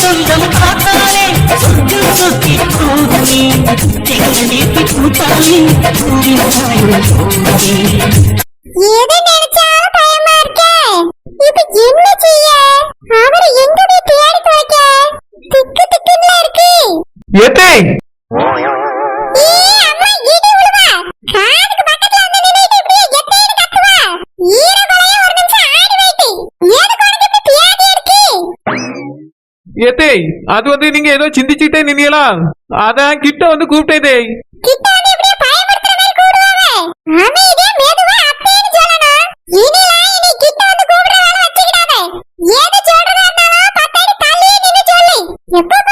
சொந்தம் பார்த்தாலே சொந்தம் சொத்தி போகுமே நீக்கி கூட்டாளி எதை நினைச்சாலும் பயமா இருக்கே. இப்ப என்ன செய்ய? அவரை எங்க போய் தேடி துவைக்க? திக்கு திக்குன்னு இருக்கு. ஏத்தே அம்மா இடி விழுவா. காதுக்கு பக்கத்துல வந்து நின்னுட்டு இப்படியே எத்தேன்னு கத்துவா. ஈரகொலைய ஒரு நிமிஷம் ஆடி வைட்டி. எதுக்கு உனக்கு இப்படி பியாதி இருக்கு? ஏத்தே அது வந்து நீங்க ஏதோ சிந்திச்சுட்டே நின்னீங்களா? அதான் கிட்ட வந்து கூப்பிட்டே. கிட்ட வந்து இப்படியே பயமுறுத்துற மாதிரி கூடுவாவே. அமைதியா மெதுவா அத்தேன்னு சொல்லணும். இனி கிட்ட வந்து கூப்பிடுற வேலை வச்சுக்கிடாதே. எது சொல்றதா இருந்தாலும் 10 அடி தள்ளியே நின்னு சொல்லு. எப்ப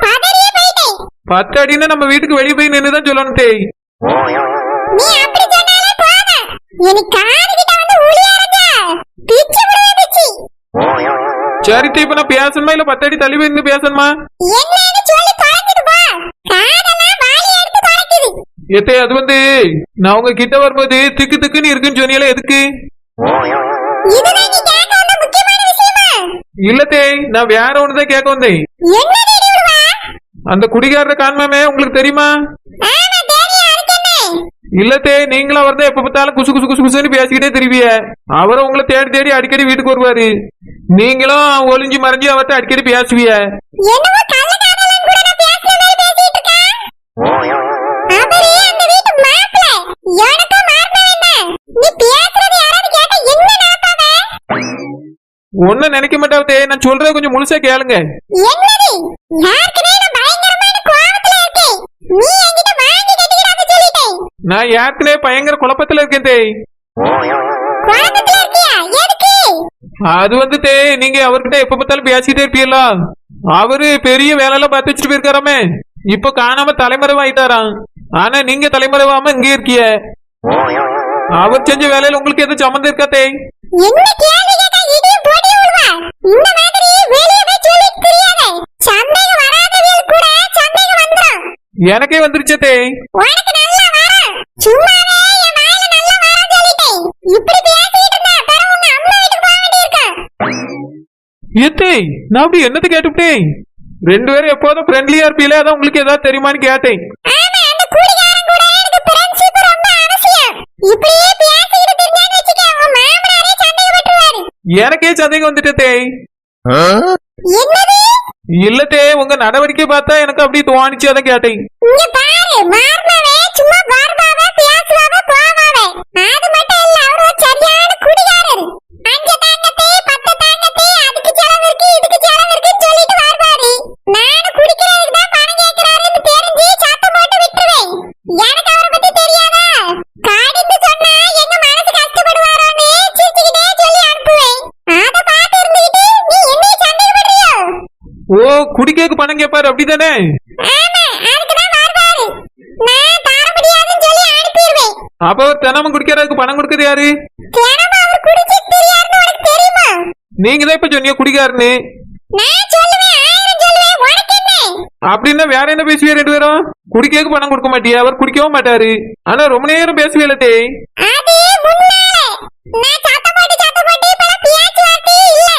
பதறியே போயிட்டே. 10 அடின்னு நம்ம வீட்டுக்கு வெளியே போய் நின்னுதான் சொல்லணும் தேய். நீ அப்படி சொன்னாலே போதும். இனி காது கிட்ட வந்து ஊளியாரஞ்சா பிச்சு விடுவே பிச்சு. சரி தே, இப்ப நான் பேசணுமா இல்ல 10 அடி தள்ளி போய் நின்னு பேசணுமா? என்னன்னு சொல்லி தொலைஞ்சிட்டு போ. காதெல்லாம் வாளி எடுத்து தொலைக்குது. ஏத்தே அது வந்து நான் உங்க கிட்ட வரும்போது திக்கு திக்குன்னு இருக்குன்னு சொன்னீங்களே, எதுக்கு? இதுதான் நீ கேட்க வந்த முக்கியமான விஷயமா? இல்ல தேய், நான் வேற ஒண்ணுதான் கேட்க வந்தேன். என்ன தேடி விடுவா? அந்த குடிகாரரை காண்மாமே உங்களுக்கு தெரியுமா? ஆமா தெரியும். அதுக்கு என்ன? இல்ல தேய், நீங்களும் அவர் தான் எப்ப பார்த்தாலும் குசு குசு குசு குசுன்னு பேசிக்கிட்டே திரும்பிய. அவரும் உங்களை தேடி தேடி அடிக்கடி வீட்டுக்கு வருவாரு. நீங்களும் ஒளிஞ்சு மறைஞ்சு அவர்கிட்ட அடிக்கடி பேசுவிய. என்னமோ கள்ளக்காதலன் கூட நான் பேசுற மாதிரி பேசிட்டு இருக்கேன். அவரே அந்த வீட்டு மாப்பிள்ளை. எனக்கும் மாறின வேண்டாம். நீ பேசுறது யாராவது கேட்டா என்ன நினைப்பாவே? ஒன்னும் நினைக்க மாட்டாவதே, நான் சொல்றத கொஞ்சம் முழுசா கேளுங்க. என்னது? யாருக்குனே நான் பயங்கரமான கோவத்துல இருக்கேன். நீ என்கிட்ட வாங்கி கட்டிக்கிறான்னு சொல்லிட்டேன். நான் ஏற்கனவே பயங்கர குழப்பத்துல இருக்கேன் தேய். கோவத்துல இருக்கியா? எதுக்கு? அது வந்து தேய், நீங்க அவர்கிட்ட எப்ப பார்த்தாலும் பேசிக்கிட்டே இருப்பீங்களா? அவரு பெரிய வேலையெல்லாம் பார்த்து வச்சுட்டு போயிருக்காராமே. இப்ப காணாம தலைமறைவாயிட்டாராம். ஆனா நீங்க தலைமறைவாம இங்கே இருக்கிய. அவர் செஞ்ச வேலையில உங்களுக்கு எதுவும் சம்மந்தம் இருக்கா தேய்? என்ன கேள்வி கேட்டா இடியும் போடியும் விடுவா. இந்த மாதிரி வெளியே போய் சொல்லிட்டு தெரியாதே. சந்தேகம் வராதவங்களுக்கு கூட சந்தேகம் வந்துரும். எனக்கே வந்துருச்சே தேய். உனக்கு நல்லா வரும். சும்மாவே என் வாயில நல்லா வரும் சொல்லிட்டேன். இப்படி பேசிட்டு இருந்தா அப்புறம் உங்க அம்மா வீட்டுக்கு போக வேண்டியிருக்கும். ஏத்தே நான் அப்படி என்னது கேட்டுவிட்டேன்? 2 பேரும் எப்போதும் ஃப்ரெண்ட்லியா இருப்பீங்களே, அதான் உங்களுக்கு ஏதாவது தெரியுமான்னு கேட்டேன். ஆமா, அந்த குடிகாரன் கூட எனக்கு ஃப்ரெண்ட்ஷிப் ரொம்ப அவசியம். இப்படியே பேசிட்டு தெரிஞ்சான்னு வச்சுக்க உன் மாமனாரே சந்தேகப்பட்டுருவாரு. எனக்கே சந்தேகம் வந்துட்டு தேய். என்னது? இல்ல தேய், உங்க நடவடிக்கை பார்த்தா எனக்கு அப்படி தோணிச்சு, அதான் கேட்டேன். இங்க பாரு, மார்மாவே சும்மா பார்பாவா பேசுவாவா போவாவே. அது மட்டும் இல்ல, அவரு ஒரு சரியான குடிகாரர். 5 தாங்கத்தே 10 தாங்கத்தே, அதுக்கு செலவு இருக்கு இதுக்கு செலவு இருக்குன்னு சொல்லிட்டு வருவாரு. நானும் குடிக்கிறதுக்கு தான் பணம் கேட்கிறாருன்னு தெரிஞ்சு சத்தம் போட்டு விட்டுருவேன். எனக்கு அவரை பத்தி தெரியாதா? காடின்னு சொன்னா எங்க மனசு கஷ்டப்படுவாரோன்னு சிரிச்சுக்கிட்டே சொல்லி அனுப்புவேன். அதை பார்த்து இருந்துகிட்டு நீ என்னைய சந்தேகப்படுறியோ? ஓ, குடிக்கேக்கு பணம் கேட்பாரு அப்படிதானே? ஆமா, அதுக்குதான் வருவாரு. நான் தர முடியாதுன்னு சொல்லி அனுப்பிடுவேன். அப்ப அவர் தினமும் குடிக்கிறதுக்கு பணம் கொடுக்கறது யாரு? தினமும் அவர் குடிச்சிட்டு தெரியாருன்னு உனக்கு தெரியுமா? நீங்க தான் இப்ப சொன்னீங்க குடிக்காருன்னு. நான் சொல்லுவேன், 1000 சொல்லுவேன். உனக்கு என்ன? அப்படின்னா வேற என்ன பேசுவீங்க 2 பேரும்? குடிக்கேக்கு பணம் கொடுக்க மாட்டியா? அவர் குடிக்கவும் மாட்டாரு. ஆனா ரொம்ப நேரம் பேசுவீங்களே தேய். அது முன்னால நான் சத்தம் போட்டு இப்ப பேச்சுவார்த்தையே இல்ல.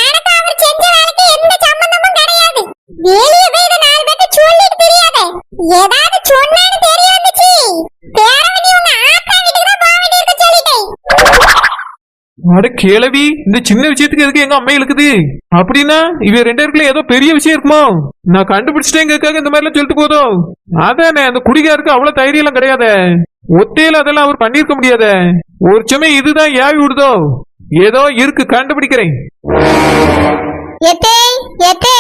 எனக்கு அவர் செஞ்ச வேலைக்கு எந்த சம்பந்தமும் கிடையாது. வெளியே போய் இதை 4 பேருக்கு சொல்லிட்டு தெரியாதே. ஏதாவது சொன்னான்னு தெரிய வந்துச்சு பேரவனி உங்க ஆத்தா வீட்டுக்கு தான் போக வேண்டியிருக்க சொல்லிட்டேன். அட கேளவி, இந்த சின்ன விஷயத்துக்கு எதுக்கு எங்க அம்மா இழுக்குது? அப்படின்னா இவ 2 பேருக்குள்ள ஏதோ பெரிய விஷயம் இருக்குமோ? நான் கண்டுபிடிச்சிட்டேங்கிறதுக்காக இந்த மாதிரி எல்லாம் சொல்லிட்டு போதும். அதானே, அந்த குடிகாருக்கு அவ்வளவு தைரியம் எல்லாம் கிடையாத. ஒத்தையில அதெல்லாம் அவர் பண்ணிருக்க முடியாத. ஒரு சமயம் இதுதான் ஏவி விடுதோ. ஏதோ இருக்கு, கண்டுபிடிக்கிறேன். எத்தே எத்தே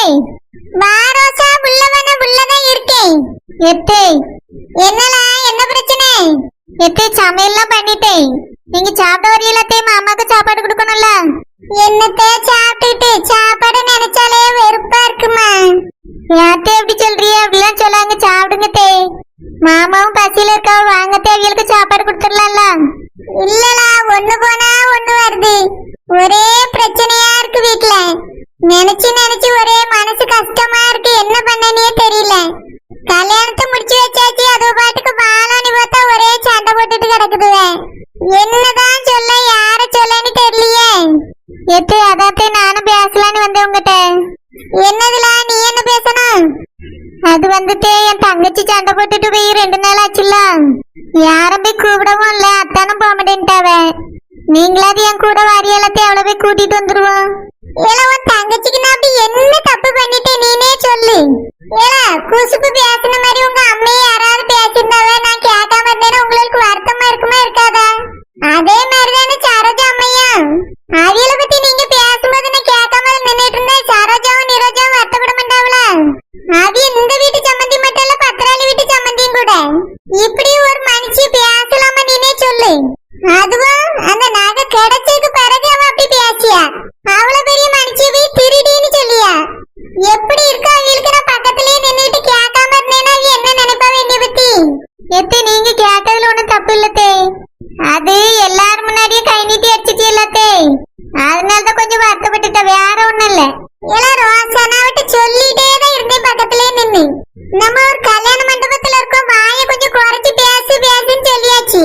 வாரோசா உள்ளதான் இருக்கேன். எத்தே என்னடா, என்ன பிரச்சனை? எத்தே சமையல்லாம் பண்ணிட்டேன். நீங்க சாப்பிட வரீங்களே, மாமாக்கு சாப்பாடு கொடுக்கணும்ல. என்னத்தே சாப்பிட்டுட்டு சாப்பாடு நினைச்சாலே வெறுப்பா இருக்குமா? யார்த்தே எப்படி சொல்றிய? அப்படிலாம் சொல்லாங்க, சாப்பிடுங்க தே. மாமாவும் பசியில இருக்கா, வாங்க தேவியலுக்கு சாப்பாடு கொடுத்துடலாம்ல. இல்லடா, ஒண்ணு போனா ஒண்ணு வருது. ஒரே பிரச்சனையா இருக்கு வீட்டுல. நினைச்சு ஒரே மனசு கஷ்டமா இருக்கு. என்ன பண்ணனே தெரியல. கல்யாணத்தை முடிச்சு வச்சாச்சு, அது பாட்டுக்கு பாலானி பார்த்தா ஒரே சண்டை போட்டுட்டு கிடக்குதுவே. என்னதான் சொல்ல, யார சொல்லன்னு தெரியலையே. எத்து அதாத்தே நானும் பேசலான்னு வந்தேன் உங்ககிட்ட. என்னதுல நீ யாரும் போய் கூப்பிடவும் இல்ல, அத்தானும் போக மாட்டேன்ட்டாவ. நீங்களாவது என் கூட வாரியலத்தையும் அவளை போய் கூட்டிட்டு வந்துருவோம். ஏல உன் தங்கச்சிக்கு நான் அப்படி என்ன தப்பு பண்ணிட்டேன் நீனே சொல்லு. ஏல குசுப்பு பேசின மாதிரி உங்க அம்மையை யாராவது பேசியிருந்தாவ நான் கேட்காம இருந்தேன்னா உங்களுக்கு வருத்தமா இருக்குமா இருக்காதா? அதே மாதிரிதானே சரோஜா அம்மையும். அவியல பத்தி நீங்க பேசும்போது நான் கேட்காம நின்னுட்டு இருந்தேன். சரோஜாவும் நிரோஜாவும் வருத்தப்பட மாட்டாவல. அவிய இந்த வீட்டு சம்மந்தி மட்டும் இல்ல, பத்திராளி வீட்டு சம்மந்தியும் கூட. இப்படி ஒரு மனுஷி பேசலாமா நீனே சொல்லு. அதுவும் அந்த நகை கிடைச்சதுக்கு பிறகு அவ அப்படி பேசியா? அவ்வளவு பெரிய மனுஷியை திருடின்னு சொல்லியா? எப்படி இருக்கா அவங்களுக்கு? நான் பக்கத்திலேயே நின்னுட்டு கேட்காம இருந்தேன்னா அவ என்ன நினைப்பா என்னை பத்தி? எத்தே நீங்க கேட்டதுல ஒண்ணும் தப்பு இல்லத்தே. அது எல்லாரும் முன்னாடியும் கை நீட்டி அடிச்சிட்டு இல்லத்தே, அதனாலதான் கொஞ்சம் வருத்தப்பட்டுட்ட, வேற ஒண்ணும் இல்ல. எல்லாம் ரோசானா விட்டு சொல்லிட்டே தான் இருந்தேன் பக்கத்திலேயே நின்னு. நம்ம ஒரு கல்யாண மண்டபத்துல இருக்கோம், வாயை கொஞ்சம் குறைச்சு பேசுன்னு சொல்லியாச்சு.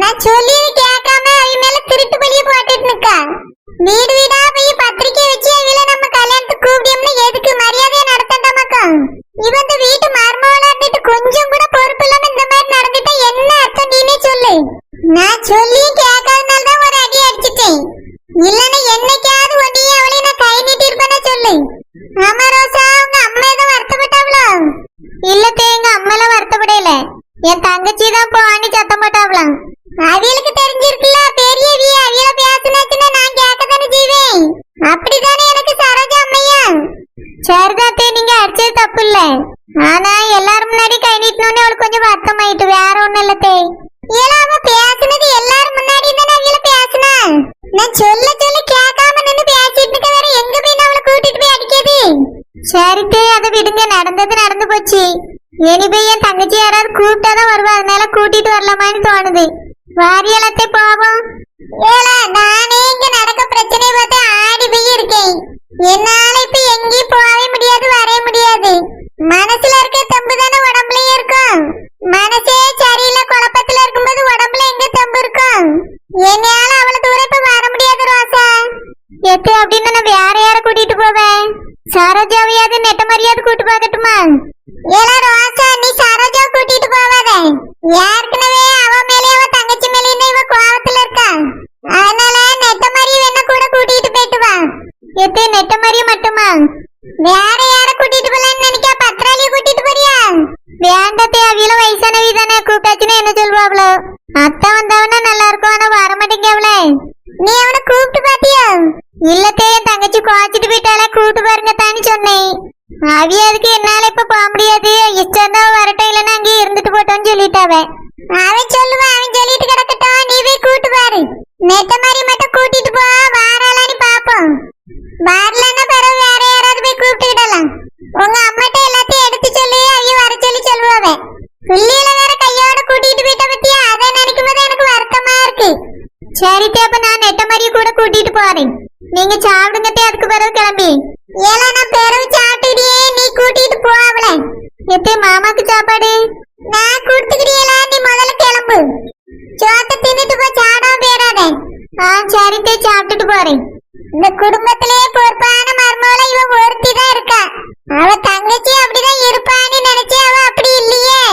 நான் சொல்லி கேட்காம அவ மேல திருட்டு பழிய போட்டுட்டு நிக்கா. வீடு வீடா போய் பத்திரிக்கை வச்சு அவள நம்ம கல்யாணத்துக்கு கூப்பிடியோம்னா எதுக்கு? மரியாதையா நடத்தண்டாமாக்கா. இவ இந்த வீட்டு மருமகளா இருந்துட்டு கொஞ்சம் கூட பொறுப்பு இல்லாம இந்த மாதிரி நடந்துட்டா என்ன அர்த்தம் நீனே சொல்லு. நான் சொல்லி கேட்காதனால தான் ஒரு அடி அடிச்சிட்டேன். இல்லன்னா என்னைக்காவது ஒன்னையும் அவளையும் நான் கை நீட்டி இருப்பேன்னா சொல்லு. ஆமா ரோசா, உங்க அம்மா ஏதோ வருத்தப்பட்டாவளோ? இல்லத்தே, எங்க அம்மாலாம் வருத்தப்படல. என் தங்கச்சி தான் போவான்னு சத்தம் போட்டாவலாம். அவியலுக்கு தெரிஞ்சிருக்குல்ல பெரியவி, அவியல பேசினாச்சுன்னா நான் கேட்கத்தானே செய்வேன். அப்படித்தானே எனக்கு சரோஜா அம்மையா? சரிதாத்தே, நீங்க அடிச்சது தப்பு இல்ல. ஆனா எல்லாரும் முன்னாடி கை நீட்டணும்னு அவளுக்கு கொஞ்சம் வருத்தமாயிட்டு, வேற ஒண்ணும் இல்லத்தே. ஏன்னா அவ பேசினது எல்லாரும் முன்னாடி தானே அவியல பேசினா. நான் சொல்ல கேட்காம நின்னு பேசிட்டு இருக்க, வேற எங்க போய் நான் அவளை கூட்டிட்டு போய் அடிக்கிறது? சரித்தே, அதை விடுங்க, நடந்தது நடந்து போச்சு. இனி போய் என் தங்கச்சி யாராவது கூப்பிட்டாதான் வருவா, அதனால கூட்டிட்டு வரலாமான்னு தோணுது. வாரியலத்தை போவோம். ஏல நானே இங்க நடக்க பிரச்சனை பார்த்து ஆடி போய் இருக்கேன். என்னால இப்ப எங்கேயும் போகவே முடியாது, வரவே முடியாது. மனசுல இருக்க தெம்பு தானே உடம்புலயும் இருக்கும். மனசே சரியில்லை, குழப்பத்துல இருக்கும்போது உடம்புல எங்க தெம்பு இருக்கும்? என்னால அவ்வளவு தூரம் இப்ப வர முடியாது ரோசா. எத்து அப்படின்னு நான் வேற யார கூட்டிட்டு போவேன்? சரோஜாவையாவது நெட்ட மாதிரியாவது கூட்டு போகட்டுமா? ஏல ரோசா, நீ சரோஜா கூட்டிட்டு போவாத. ஏற்கனவே அவ மேலே அவ தங்கச்சி மேலே இவ கோவத்துல இருக்கா. அதனால நெட்ட மாதிரி வேணா கூட கூட்டிட்டு போயிட்டு வா. எத்தே நெட்ட மாதிரி மட்டுமா? வேற யார கூட்டிட்டு போலான்னு நினைக்கா? பத்திராளிய கூட்டிட்டு போறியா? வேண்டத்தே, அவியல வயசானவி தானே, கூப்பிட்டாச்சுன்னா என்ன சொல்வாங்களோ? அத்தை வந்தவனா நல்லா இருக்கும், ஆனா வரமாட்டேங்க அவளே. நீ அவனை கூப்பிட்டு பாத்தியா? இல்லத்தே, என் தங்கச்சி குவாச்சிட்டு போயிட்டால, கூப்பிட்டு பாருங்க தானே சொன்னேன். அவிய அதுக்கு என்னால இப்ப போக முடியாது, இஷ்டம் தான் வரட்டும், இல்லைன்னா அங்கேயே இருந்துட்டு போட்டோன்னு சொல்லிட்டாவே. அவன் சொல்லுவான், அவன் சொல்லிட்டு கிடக்கட்டும், நீ போய் கூட்டு பாரு. நெட்ட மாதிரி மட்டும் கூட்டிட்டு போ, வாராளான்னு பாப்போம். வரலன்னா பிறகு வேற யாராவது போய் கூப்பிட்டுக்கிடலாம். உங்க அம்மாட்ட எல்லாத்தையும் எடுத்து சொல்லி அவிய வர சொல்லி சொல்லுவாவே. பிள்ளையில வேற கையோட கூட்டிட்டு போயிட்ட பத்தியா, அதை நினைக்கும் போது எனக்கு வருத்தமா இருக்கு. சரித்தே, அப்ப நான் நெட்ட மாதிரி கூட கூட்டிட்டு போறேன். நீங்க சாப்பிடுங்கத்தே, அதுக்கு பிறகு கிளம்பி. ஏல நான் பிறகு சாப்பிட்டுக்கிட்டே, நீ கூட்டிட்டு போ அவளை. எத்தே மாமாக்கு சாப்பாடு நான் கொடுத்துக்கிட்டீங்களா? நீ முதல்ல கிளம்பு. சோத்த தின்னுட்டு போ, சாடாம போயிடாத. சரித்தே, சாப்பிட்டுட்டு போறேன். இந்த குடும்பத்திலேயே பொறுப்பான மருமகள இவ ஒருத்தி தான் இருக்கா. அவ தங்கச்சி அப்படிதான் இருப்பான்னு நினைச்சு அவ அப்படி இல்லையே.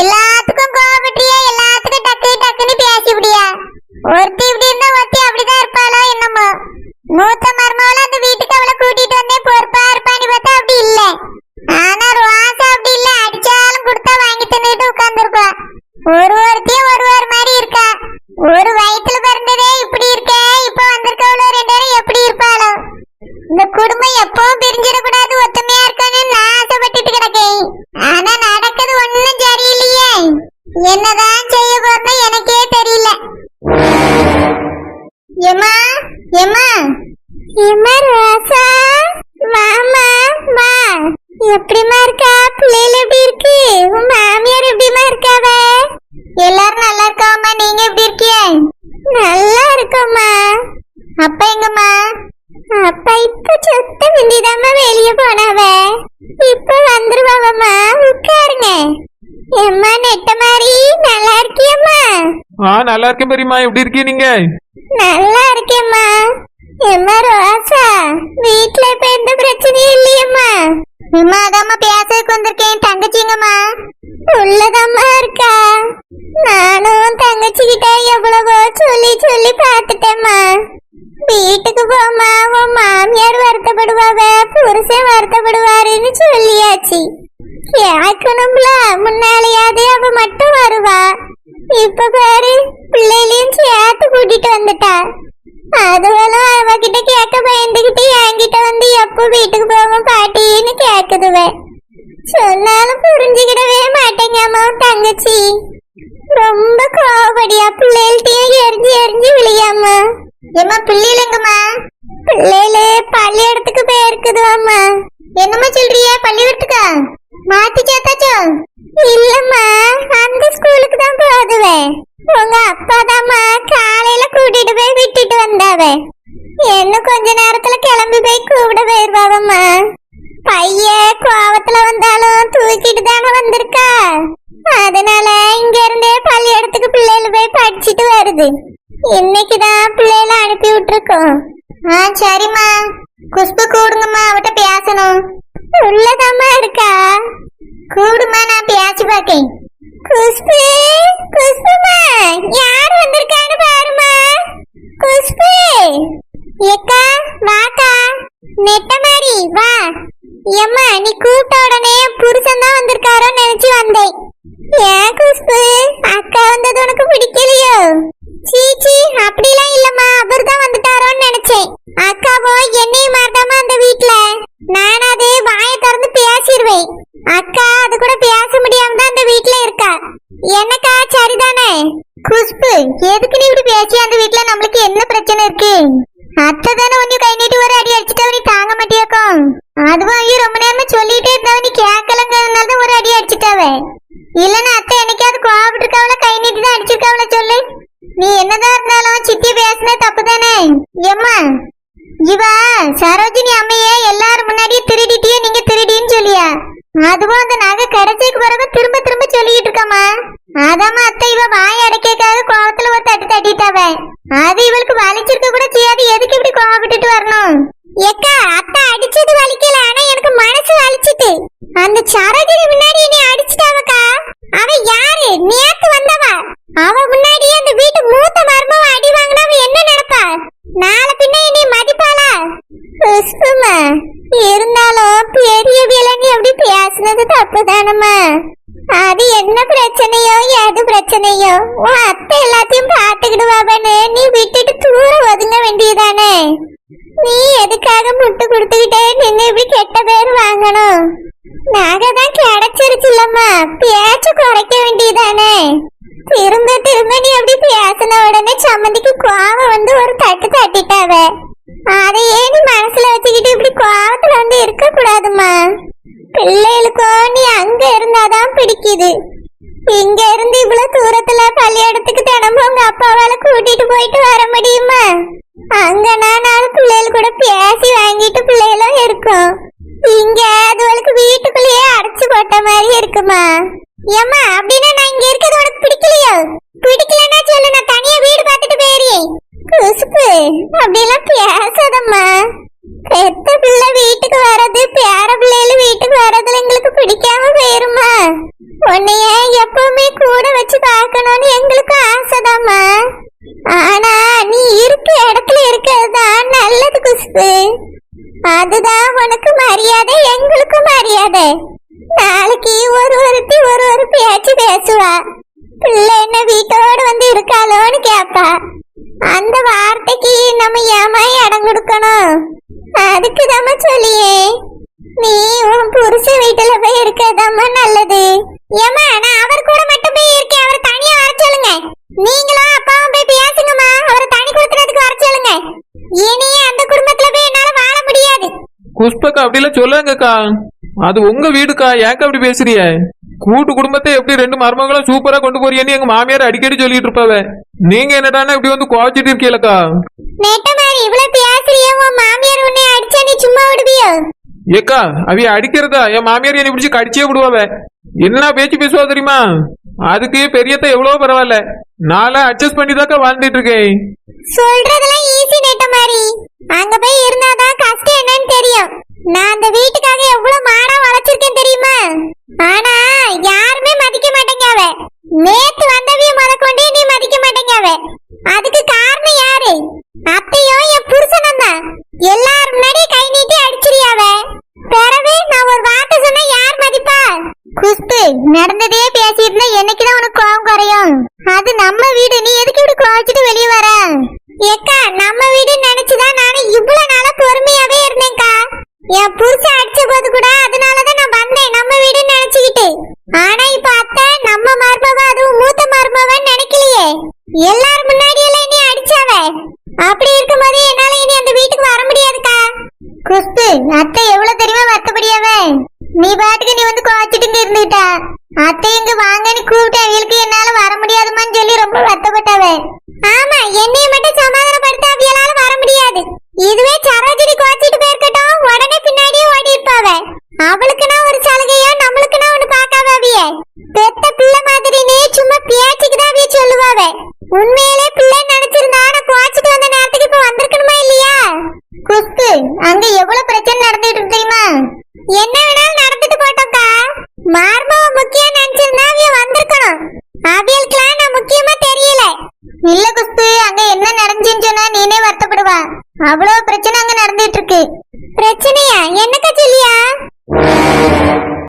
எல்லாத்துக்கும் கோவப்பட்டியா, எல்லாத்துக்கும் டக்கு டக்குன்னு பேசிவிடியா? ஒருத்தி இப்படி இருந்தா ஒருத்தி அப்படிதான் இருப்பாளோ என்னமோ. மூத்த மருமகள அந்த வீட்டுக்கு அவளை கூட்டிட்டு வந்தே பொறுப்பா இருப்பான்னு பார்த்தா அப்படி இல்ல. ஆனா ரோசா அப்படி இல்ல, அடிச்சாலும் கொடுத்தா வாங்கி தின்னுட்டு உட்கார்ந்துருப்பா. ஒருத்தியும் ஒரு மாதிரி இருக்கா. ஒரு வயிற்றுல பிறந்ததே இப்படி இருக்க, இப்ப வந்திருக்கவளோ ரெண்டு பேரும் எப்படி இருப்பாளோ? இந்த குடும்பம் எப்பவும் பிரிஞ்சிடக்கூடாது, ஒத்துமையா இருக்கான்னு நான் ஆசைப்பட்டுட்டு கிடக்கேன். ஆனா நடக்கிறது ஒண்ணும் சரியில்லையே. என்னதான் செய்ய போறேன்னு எனக்கே தெரியல. எம்மா எம்மா எம்மா ரோசா, மாமா வா. எப்படிமா இருக்கா? பிள்ளைல எப்படி இருக்கு? உன் மாமியார் எப்படிமா இருக்காவ? எல்லாரும் நல்லா இருக்காவம்மா, நீங்க எப்படி இருக்கீங்க? நல்லா இருக்கோம்மா. அப்பா எங்கம்மா? அப்பா இப்ப சொத்த மிந்திதாம்மா வெளியே போனாவ, இப்ப வந்துருவாவம்மா. உட்காருங்க. எம்மா நெட்ட மாதிரி நல்லா இருக்கியம்மா? நல்லா இருக்கேன் பெரியம்மா, எப்படி இருக்கீங்க நீங்க? நல்லா இருக்கேம்மா. எம்மா ரோசா, வீட்டுல இப்ப எந்த பிரச்சனையும் இல்லையம்மா? அதாம்மா பேசறதுக்கு வந்திருக்கேன். தங்கச்சிங்கம்மா உள்ளதாம்மா இருக்கா? புருஷன் வருத்தப்படுவாருன்னு சொல்லியாச்சு. கேட்கணும்ல, முன்னாலேயாவது அவ மட்டும் வருவா. இப்ப பாரு, பிள்ளைகளையும் சேர்த்து கூட்டிட்டு வந்துட்டா. அதுவெல்லாம் அவகிட்ட கேட்க பயந்துகிட்டு என்கிட்ட வந்து எப்போ வீட்டுக்கு போவோம் பாட்டின்னு கேக்குதுவே. சொன்னாலும் புரிஞ்சுக்கிடவே மாட்டேங்க அம்மாவும் தங்கச்சி. ரொம்ப கோவப்படியா, பிள்ளைகள்ட்டையும் எரிஞ்சு எரிஞ்சு விழியாம்மா. ஏம்மா பிள்ளைலங்கம்மா? பிள்ளைகளே பள்ளியிடத்துக்கு போயிருக்குது அம்மா. என்னம்மா சொல்றிய? பள்ளியிடத்துக்கா மாத்தி சேர்த்தாச்சோ? இல்லம்மா, அந்த ஸ்கூலுக்கு தான் போகுதுவே. உங்க அப்பா தாம்மா காலையில கூட்டிட்டு போய் விட்டுட்டு வந்தாவே. இன்னும் கொஞ்ச நேரத்துல கிளம்பி போய் கூப்பிட போயிருவாவம்மா. பைய கோவத்துல வந்தாலும் தூக்கிட்டு தானே வந்திருக்கா. அதனால இங்க இருந்தே பள்ளியிடத்துக்கு பிள்ளைகள் போய் படிச்சுட்டு வருது. இன்னைக்குதான் பிள்ளைகளை அனுப்பி விட்டுருக்கோம். சரிம்மா. குஷ்பு கூடுங்கம்மா, அவட்ட பேசணும். உள்ளதாம்மா இருக்கா? கூடுமா, நான் பேசி பாக்கேன். குஷ்பு, குஷ்புமா, யார் வந்திருக்கான்னு பாருமா. குஷ்பு ஏக்கா, வாக்கா. நெட்ட மாதிரி வா. எம்மா, நீ கூப்பிட்ட உடனே புருஷன் தான் வந்திருக்காரோன்னு நினைச்சு வந்தேன். ஏன் குஷ்பு, அக்கா வந்தது உனக்கு பிடிக்கலையோ? சீச்சி, அப்படிலாம் இல்லம்மா, அவர் தான் வந்துட்டாரோன்னு நினைச்சேன். அக்காவோ என்னையும் மாட்டாம அந்த வீட்டுல. நான் அது வாயை திறந்து பேசிடுவேன். அக்கா அது கூட பேச முடியாம தான் அந்த வீட்டுல இருக்கா. என்னக்கா, சரிதானே? குஷ்பு, எதுக்கு நீ இப்படி பேசி? அந்த வீட்டுல நம்மளுக்கு என்ன பிரச்சனை இருக்கு? அத்தை தானே கொஞ்சம் கை நீட்டி ஒரு அடி அடிச்சுட்டா நீ தாங்க மாட்டியாக்கும். அதுவும் ஐயோ ரொம்ப நேரமா சொல்லிட்டே இருந்தாவ, நீ கேட்கலங்கிறதுனால தான் ஒரு அடி அடிச்சுட்டாவே. இல்லன்னா அத்தை என்னைக்காவது கோவப்பட்டிருக்காவல, கை நீட்டி தான் அடிச்சிருக்காவல சொல்லு. நீ என்னதான் இருந்தாலும் சித்திய பேசினே தப்பு தானே. எம்மா, இவா சரோஜினி அம்மையே எல்லாரும் முன்னாடியே திருடிட்டியே, நீங்க திருடின்னு சொல்லியா? அதுவும் அந்த நகை கிடைச்சதுக்கு பிறகு திரும்ப திரும்ப சொல்லிட்டு இருக்காமா. அதாம அத்தை இவ வாய் அடைக்காக கோவத்துல ஒரு தட்டு தட்டிட்டாவ. அது இவளுக்கு வலிச்சிருக்க கூட செய்யாது, எதுக்கு இப்படி கோவப்பட்டுட்டு வரணும்? ஏக்கா, அத்தை அடிச்சது வலிக்கல, ஆனா எனக்கு மனசு வலிச்சிட்டு. அந்த சரோஜினி முன்னாடி நீ அடிச்சிட்டாவக்கா. அவ யாரு? நேத்து வந்தவ. அவ முன்னாடி அந்த வீட்டு மூத்த மருமவ அடி வாங்கினா அவ என்ன நினைப்பா? நாளை பின்ன நீ மதிப்பாளா? புஷ்புமா, இருந்தாலும் பெரிய விலங்கி எப்படி பேசுனது தப்பு தானம்மா. அது என்ன பிரச்சனையோ எது பிரச்சனையோ உன் அத்தை எல்லாத்தையும் பாத்துக்கிடுவாபன்னு நீ விட்டுட்டு தூரம் ஒதுங்க வேண்டியதானே. நீ எதுக்காக முட்டு கொடுத்துக்கிட்டே நின்று இப்படி கெட்ட பேர் வாங்கணும்? நகைதான் கிடைச்சிருச்சு இல்லம்மா, பேச்ச குறைக்க வேண்டியதானே. திரும்ப திரும்ப நீ எப்படி பேசின உடனே சம்மந்திக்கு கோவம் வந்து ஒரு தட்டு தட்டிட்டாவ. அதையே நீ மனசுல வச்சுக்கிட்டு இப்படி கோவத்துல வந்து இருக்க கூடாதுமா. பிள்ளைகளுக்கும் நீ அங்க இருந்தாதான் பிடிக்குது. இங்க இருந்து இவ்வளவு தூரத்துல பள்ளியிடத்துக்கு தினமும் உங்க அப்பாவால கூட்டிட்டு போயிட்டு வர முடியுமா? அங்க நாலு பிள்ளைகள் கூட பேசி வாங்கிட்டு பிள்ளைகளும் இருக்கும். இங்க அதுவளுக்கு வீட்டுக்குள்ளேயே அடைச்சு போட்ட மாதிரி இருக்குமா. ஏம்மா, அப்படின்னா நான் இங்க இருக்கிறது உனக்கு பிடிக்கலையோ? பிடிக்கலன்னா சொல்லு, நான் தனியா வீடு பார்த்துட்டு போயிடுறேன். குஷ்பு, அப்படிலாம் பேசாதம்மா. பெத்த பிள்ளை வீட்டுக்கு வர்றது, பேர பிள்ளைகள் வீட்டுக்கு வர்றதுல எங்களுக்கு பிடிக்காம போயிருமா? உன்னைய எப்பவுமே கூட வச்சு பார்க்கணும்னு எங்களுக்கு ஆசைதாம்மா. ஆனா நீ இருக்க இடத்துல இருக்கிறதுதான் நல்லது குஷ்பு. அதுதான் உனக்கு மரியாதை, எங்களுக்கும் மரியாதை. நாளைக்கு ஒருத்தி ஒரு பேச்சு பேசுவா. பிள்ளை என்ன வீட்டோடு வந்து இருக்காளோன்னு கேப்பா. அந்த வார்த்தைக்கு நம்ம ஏமா இடம் கொடுக்கணும்? அதுக்கு தாம சொல்லியே, நீ உன் புருஷ வீட்டுல போய் இருக்கதாம்மா நல்லது. ஏமா, நான் அவர் கூட மட்டும் போய் இருக்கேன், அவரை தனியா வர சொல்லுங்க. நீங்களும் அப்பாவும் போய் பேசுங்கம்மா, அவரை தனி கொடுக்கறதுக்கு வர சொல்லுங்க. இனியே அந்த குடும்பத்துல போய் என்னால வாழ முடியாது. குஷ்பக்கா, அப்படிலாம் சொல்லாங்கக்கா. அது உங்க வீடுக்கா, ஏக்கா அப்படி பேசுறிய? கூட்டு குடும்பத்தை எப்படி ரெண்டு மருமகளும் சூப்பரா கொண்டு போறியன்னு எங்க மாமியார் அடிக்கடி சொல்லிட்டு இருப்பாவ. நீங்க என்னடானா இப்படி வந்து கோவச்சிட்டு இருக்கீங்களக்கா? நெட்டமாரி, இவ்வளவு பேசுறியே, உன் மாமியார் உன்னை அடிச்சா நீ சும்மா விடுவியோ? ஏக்கா, அவைய அடிக்கிறதா? என் மாமியார் என்னை பிடிச்சி கடிச்சே விடுவாவ. என்ன பேச்சு பேசுவா தெரியுமா? அதுக்கு பெரியத்த எவ்வளவு பரவாயில்ல, நான்லாம் அட்ஜஸ்ட் பண்ணி தாக்கா வாழ்ந்துட்டு இருக்கேன். சொல்றதெல்லாம் ஈஸி நெட்டமாரி, அங்க போய் இருந்தாதான் கஷ்டம் என்னன்னு தெரியும். நான் அந்த வீட்டுக்காக எவ்வளவு மாடா வளைச்சிருக்கேன் தெரியுமா? ஆனா யாருமே மதிக்க மாட்டேங்காவ. நேத்து வந்தவிய முதற்கொண்டே நீ மதிக்க மாட்டேங்காவ. அதுக்கு காரணம் யாரு? அத்தையோ என் புருஷனும் தான். எல்லாரும் முன்னாடி கை நீட்டி அடிச்சிரியாவ. புருஷன் அடிச்ச போது கூட அதனாலதான் நான் வந்தேன் நம்ம வீடுன்னு நினைச்சுக்கிட்டு. ஆனா இப்ப அத்தை நம்ம மருமவ, அதுவும் மூத்த மருமவன்னு நினைக்கலையே. எல்லாரும் முன்னாடி எல்லாம் இனி அடிச்சாவ. அப்படி இருக்கும்போது என்னால இனி அந்த வீட்டுக்கு வர முடியாதுக்கா. குஸ்து அத்தை எவ்வளவு தெரியுமா வருத்தப்படியாவ. நீ பாட்டுக்கு நீ வந்து கோச்சிட்டு இருந்துட்டா. அத்தை இங்க வாங்கன்னு கூப்பிட்டு அவங்களுக்கு என்னால வர முடியாதுமான்னு சொல்லி ரொம்ப வருத்தப்பட்டாவ. ஆமா, என்னைய மட்டும் சமாதானப்படுத்த அவியலால வர முடியாது. இதுவே சரோஜினி கோச்சிட்டு போயிருக்கட்டும், உடனே பின்னாடியே ஓடி இருப்பாவ. அவளுக்குன்னா ஒரு சலுகையா, நம்மளுக்குன்னா ஒண்ணு பாக்காவ. அவிய பெத்த பிள்ளை மாதிரினே சும்மா பேச்சுக்குதான் அவிய சொல்லுவாவ. உண்மையிலே பிள்ளை நினைச்சிருந்தா நான் கோச்சிட்டு வந்த நேரத்துக்கு இப்ப வந்திருக்கணுமா இல்லையா? குஸ்து அங்க எவ்வளவு பிரச்சனை நடந்துட்டு இருக்கு தெரியுமா? என்ன வேணாலும் நடந்துட்டு போட்டோம்க்கா. மார்மாவ முக்கியம் நினைச்சிருந்தா அவிய வந்திருக்கணும். அவியலுக்குலாம் நான் முக்கியமா தெரியல. இல்ல குஸ்து, அங்க என்ன நடந்துச்சுன்னு சொன்னா நீனே வருத்தப்படுவா. அவ்வளவு பிரச்சனை அங்க நடந்துட்டு இருக்கு. பிரச்சனையா? என்னக்கா சொல்லியா?